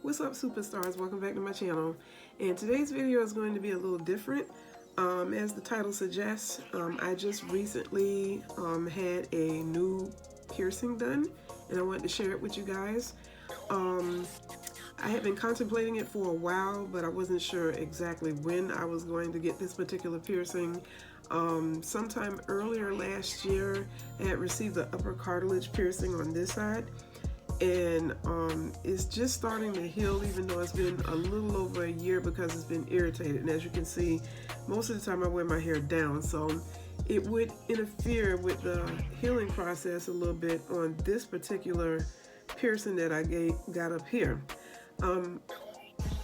What's up, superstars? Welcome back to my channel. And today's video is going to be a little different. As the title suggests, I just recently had a new piercing done, and I wanted to share it with you guys. I had been contemplating it for a while, but I wasn't sure exactly when I was going to get this particular piercing. Sometime earlier last year, I had received the upper cartilage piercing on this side, and it's just starting to heal, even though it's been a little over a year because it's been irritated. And as you can see, most of the time I wear my hair down, so it would interfere with the healing process a little bit on this particular piercing that I got up here.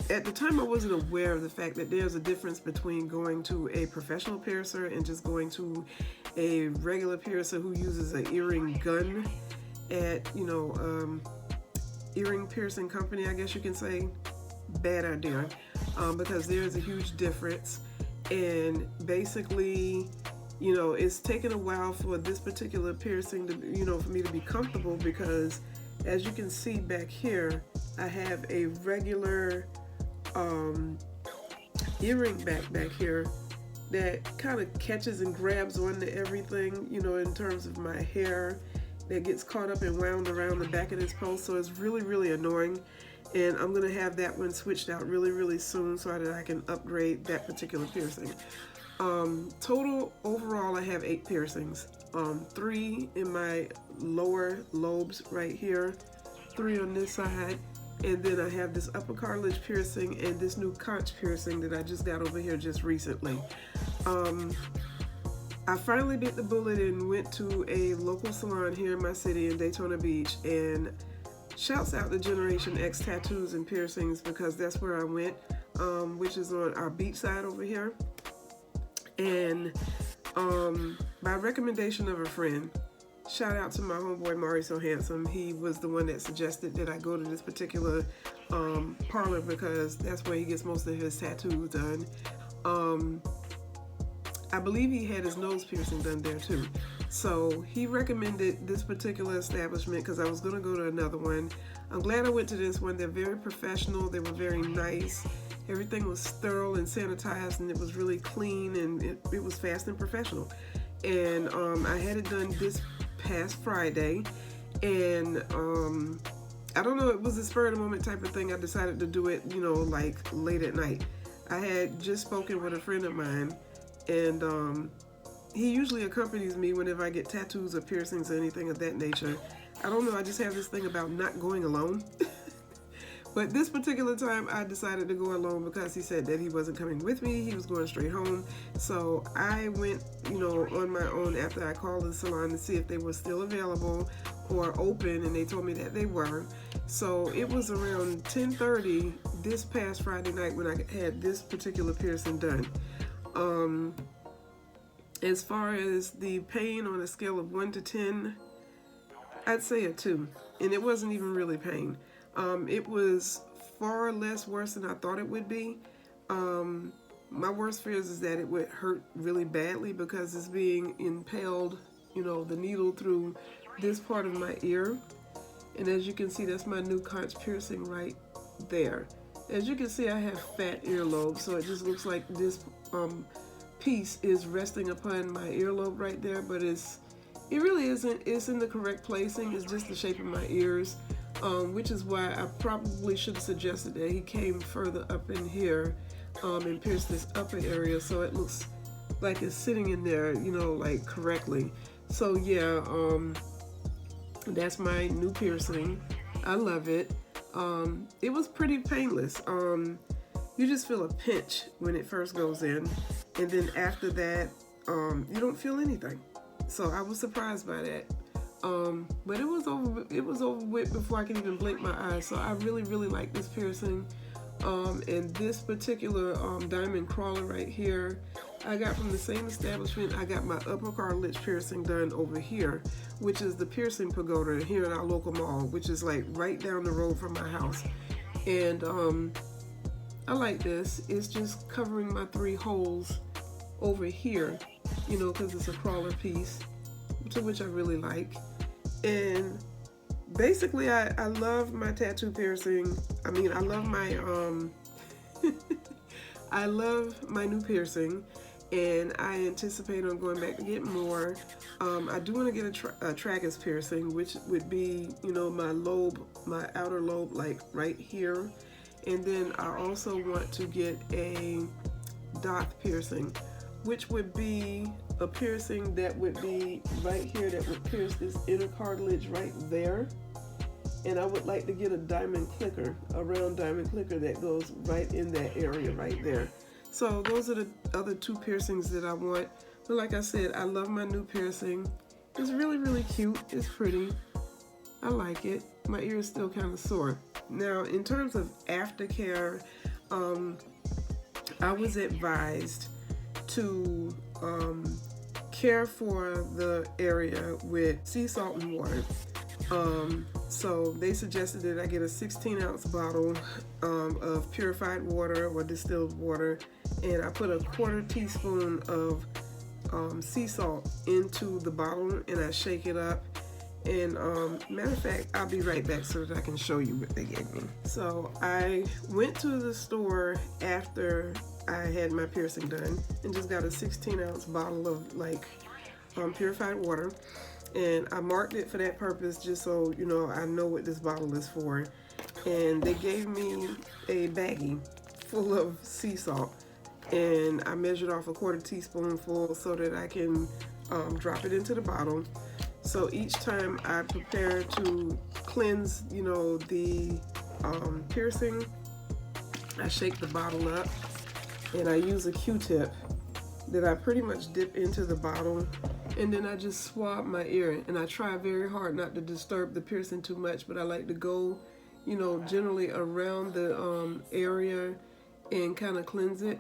At the time, I wasn't aware of the fact that there's a difference between going to a professional piercer and just going to a regular piercer who uses an earring gun at, earring piercing company, I guess you can say. Bad idea, because there is a huge difference. And basically, it's taken a while for this particular piercing to, for me to be comfortable, because as you can see back here, I have a regular earring back here that kind of catches and grabs onto everything, in terms of my hair, that gets caught up and wound around the back of this post. So it's really, really annoying. And I'm going to have that one switched out really, really soon so that I can upgrade that particular piercing. Total, overall, I have 8 piercings. 3 in my lower lobes right here, 3 on this side, and then I have this upper cartilage piercing and this new conch piercing that I just got over here just recently. I finally bit the bullet and went to a local salon here in my city in Daytona Beach, and shouts out to Generation X Tattoos and Piercings, because that's where I went, which is on our beach side over here. And by recommendation of a friend, shout out to my homeboy Mari So Handsome. He was the one that suggested that I go to this particular parlor, because that's where he gets most of his tattoos done. I believe he had his nose piercing done there too. So he recommended this particular establishment because I was going to go to another one. I'm glad I went to this one. They're very professional. They were very nice. Everything was thorough and sanitized, and it was really clean, and it was fast and professional. And I had it done this past Friday, and I don't know, it was a spur of the moment type of thing. I decided to do it, like late at night. I had just spoken with a friend of mine, and he usually accompanies me whenever I get tattoos or piercings or anything of that nature. I don't know, I just have this thing about not going alone. But this particular time, I decided to go alone because he said that he wasn't coming with me. He was going straight home. So I went, on my own after I called the salon to see if they were still available or open, and they told me that they were. So it was around 10:30 this past Friday night when I had this particular piercing done. As far as the pain on a scale of 1 to 10, I'd say a 2. And it wasn't even really pain. It was far less worse than I thought it would be. My worst fears is that it would hurt really badly, because it's being impaled, the needle through this part of my ear. And as you can see, that's my new conch piercing right there. As you can see, I have fat earlobes, so it just looks like this piece is resting upon my earlobe right there, but it really isn't. It's in the correct placing. It's just the shape of my ears, which is why I probably should have suggested that he came further up in here and pierced this upper area, so it looks like it's sitting in there, like correctly. So yeah, that's my new piercing. I love it. It was pretty painless. You just feel a pinch when it first goes in, and then after that, you don't feel anything. So I was surprised by that. But it was over with before I could even blink my eyes. So I really, really like this piercing. And this particular diamond crawler right here, I got from the same establishment. I got my upper cartilage piercing done over here, which is the Piercing Pagoda here in our local mall, which is like right down the road from my house. And I like this. It's just covering my 3 holes over here. you know, because it's a crawler piece, to which I really like. And basically, I love my tattoo piercing. I mean, I love my I love my new piercing, and I anticipate on going back to get more. I do want to get a tragus piercing, which would be, you know, my outer lobe, like right here. And then I also want to get a dot piercing, which would be a piercing that would be right here, that would pierce this inner cartilage right there. And I would like to get a diamond clicker, a round diamond clicker that goes right in that area right there. So those are the other two piercings that I want. But like I said, I love my new piercing. It's really, really cute. It's pretty. I like it. My ear is still kind of sore. Now, in terms of aftercare, I was advised to care for the area with sea salt and water. So they suggested that I get a 16-ounce bottle of purified water or distilled water, and I put a 1/4 teaspoon of sea salt into the bottle, and I shake it up. And matter of fact, I'll be right back so that I can show you what they gave me. So I went to the store after I had my piercing done and just got a 16-ounce bottle of like purified water. And I marked it for that purpose, just so you know I know what this bottle is for. And they gave me a baggie full of sea salt, and I measured off a 1/4 teaspoonful so that I can drop it into the bottle. So each time I prepare to cleanse, you know, the piercing, I shake the bottle up, and I use a Q-tip that I pretty much dip into the bottle, and then I just swab my ear, and I try very hard not to disturb the piercing too much, but I like to go, you know, generally around the area and kind of cleanse it.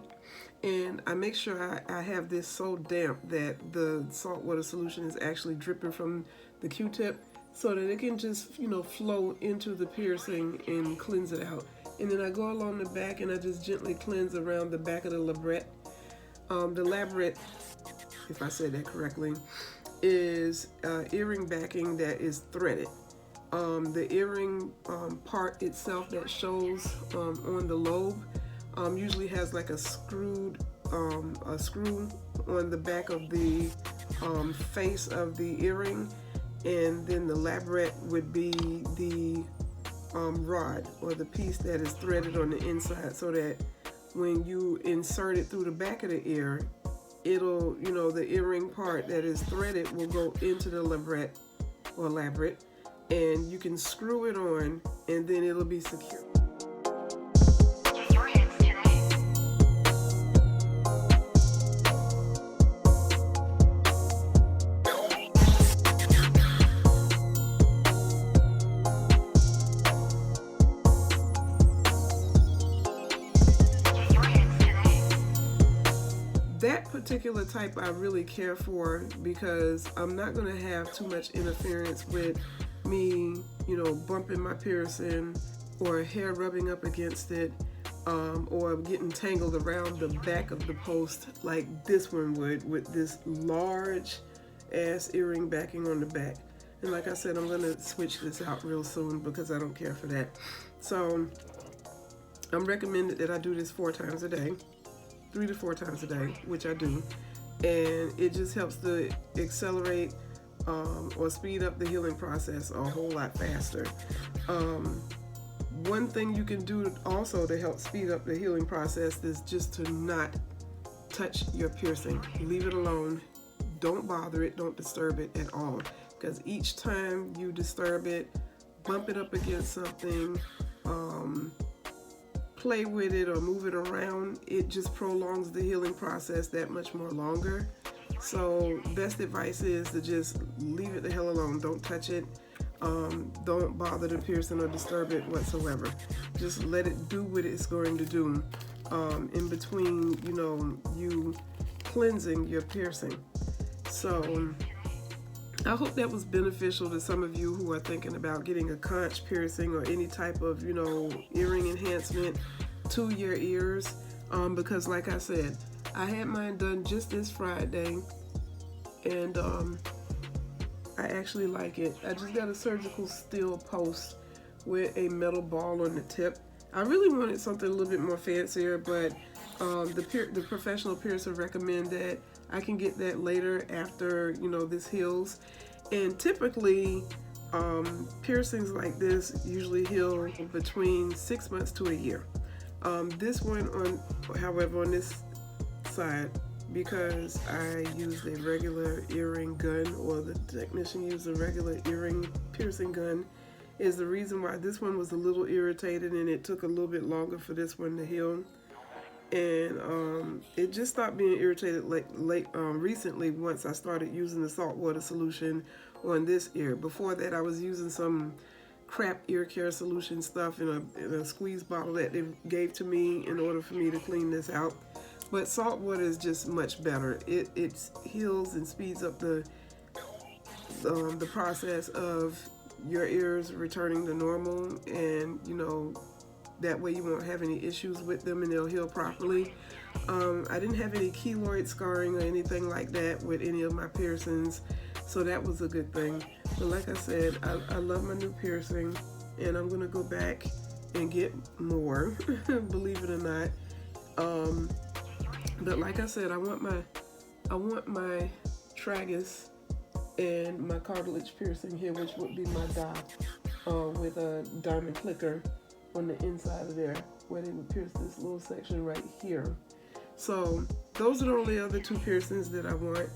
And I make sure I have this so damp that the saltwater solution is actually dripping from the Q-tip, so that it can just, you know, flow into the piercing and cleanse it out. And then I go along the back and I just gently cleanse around the back of the labret. The labret, if I said that correctly, is earring backing that is threaded. The earring part itself that shows on the lobe usually has like a screw on the back of the face of the earring, and then the labret would be the rod or the piece that is threaded on the inside, so that when you insert it through the back of the ear, it'll, you know, the earring part that is threaded will go into the labret or labret, and you can screw it on, and then it'll be secure. That particular type I really care for, because I'm not going to have too much interference with me, you know, bumping my piercing or hair rubbing up against it, or getting tangled around the back of the post like this one would, with this large ass earring backing on the back. And like I said, I'm going to switch this out real soon because I don't care for that. So I'm recommended that I do this 4 times a day. 3 to 4 times a day, which I do, and it just helps to accelerate or speed up the healing process a whole lot faster. One thing you can do also to help speed up the healing process is just to not touch your piercing. Leave it alone. Don't bother it. Don't disturb it at all, because each time you disturb it, bump it up against something, play with it or move it around, it just prolongs the healing process that much more longer. So best advice is to just leave it the hell alone. Don't touch it. Don't bother the piercing or disturb it whatsoever. Just let it do what it's going to do in between, you know, you cleansing your piercing. So I hope that was beneficial to some of you who are thinking about getting a conch piercing or any type of, you know, earring enhancement to your ears, because like I said, I had mine done just this Friday, and I actually like it. I just got a surgical steel post with a metal ball on the tip. I really wanted something a little bit more fancier, but the professional piercer recommend that I can get that later after, you know, this heals. And typically piercings like this usually heal between 6 months to a year. This one, however, on this side, because I used a regular earring gun, or the technician used a regular earring piercing gun, is the reason why this one was a little irritated, and it took a little bit longer for this one to heal. And it just stopped being irritated recently once I started using the saltwater solution on this ear. Before that, I was using some crap ear care solution stuff in a squeeze bottle that they gave to me in order for me to clean this out. But salt water is just much better. It heals and speeds up the process of your ears returning to normal, and you know, that way you won't have any issues with them and they'll heal properly. I didn't have any keloid scarring or anything like that with any of my piercings, so that was a good thing. But like I said, I love my new piercing, and I'm gonna go back and get more, believe it or not. But like I said, I want my tragus and my cartilage piercing here, which would be my dye, with a diamond clicker on the inside of there, where they would pierce this little section right here. So those are the only other two piercings that I want.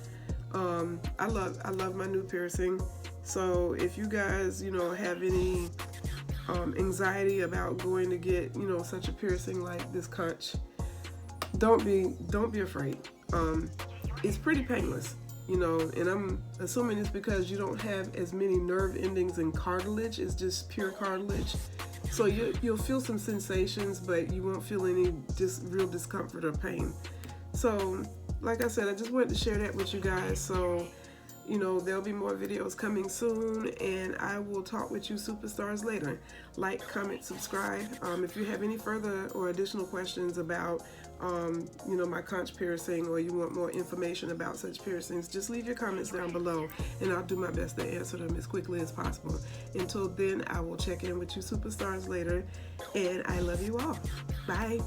I love my new piercing. So if you guys, you know, have any anxiety about going to get, you know, such a piercing like this Conch, don't be afraid. It's pretty painless, you know, and I'm assuming it's because you don't have as many nerve endings and cartilage. It's just pure cartilage. So you'll feel some sensations, but you won't feel any real discomfort or pain. So like I said, I just wanted to share that with you guys. So, you know, there'll be more videos coming soon, and I will talk with you superstars later. Like, comment, subscribe. If you have any further or additional questions about you know, my conch piercing, or you want more information about such piercings, just leave your comments down below, and I'll do my best to answer them as quickly as possible. Until then, I will check in with you superstars later, and I love you all. Bye.